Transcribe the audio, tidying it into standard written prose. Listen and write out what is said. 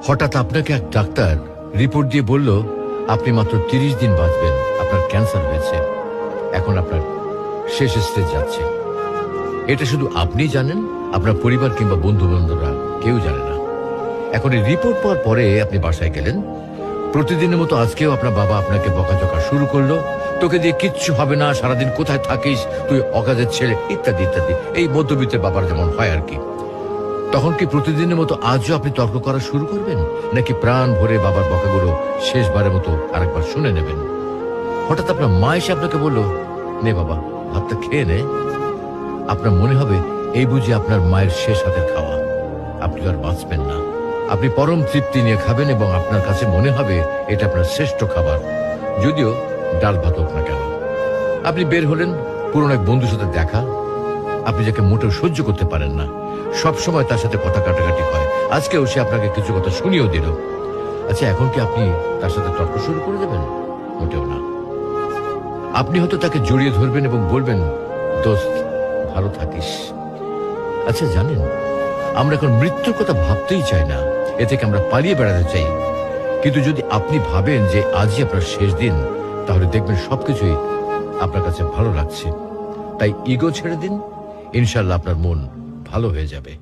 হঠাৎ আপনাকে এক ডাক্তার রিপোর্ট দিয়ে বলল আপনি মাত্র 30 দিন বাঁচবেন, আপনার ক্যান্সার হয়েছে, এখন আপনার শেষ স্টেজ যাচ্ছে। এটা শুধু আপনি জানেন, আপনার পরিবার কিংবা বন্ধু বান্ধবরা কেউ জানে না। এখন এই রিপোর্ট পাওয়ার পরে আপনি বাসায় গেলেন। প্রতিদিনের মতো আজকেও আপনার বাবা আপনাকে বকাঝকা শুরু করলো, তোকে দিয়ে কিচ্ছু হবে না, সারাদিন কোথায় থাকিস তুই, অকাজের ছেলে, ইত্যাদি ইত্যাদি। এই মধ্যবিত্তের বাবার যেমন হয় আর কি। তখন কি প্রতিদিনের মতো আজও আপনি তর্ক করা শুরু করবেন, নাকি প্রাণ ভরে বাবার বকাগুলো শেষবারের মতো আরেকবার শুনে নেবেন? হঠাৎ আপনার মা এসে আপনাকে বলল, নে বাবা ভাতটা খেয়ে নে। আপনার মনে হবে এই বুঝি আপনার মায়ের শেষ হাতের খাওয়া, আপনি আর বাঁচবেন না। আপনি পরম তৃপ্তি নিয়ে খাবেন এবং আপনার কাছে মনে হবে এটা আপনার শ্রেষ্ঠ খাবার, যদিও ডাল ভাত হোক না কেন। আপনি বের হলেন, পুরনো এক বন্ধুর সাথে দেখা, আপনি যাকে মোটেও সহ্য করতে পারেন না, সব সময় তার সাথে কথা কাটাকাটি হয়, আজকেও সে আপনাকে কিছু কথা শুনিয়েও দিল। আচ্ছা, এখন কি আপনি তার সাথে তর্ক শুরু করে দেবেন? মোটেও না। আপনি হয়তো তাকে জড়িয়ে ধরবেন এবং বলবেন, দোস্ত ভালো থাকিস। আচ্ছা জানেন, আমরা এখন মৃত্যুর কথা ভাবতেই চাই না, এ থেকে আমরা পালিয়ে বেড়াতে চাই। কিন্তু যদি আপনি ভাবেন যে আজই আপনার শেষ দিন, তাহলে দেখবেন সবকিছুই আপনার কাছে ভালো লাগছে। তাই ইগো ছেড়ে দিন, ইনশাল্লাহ আপনার মন ভালো হয়ে যাবে।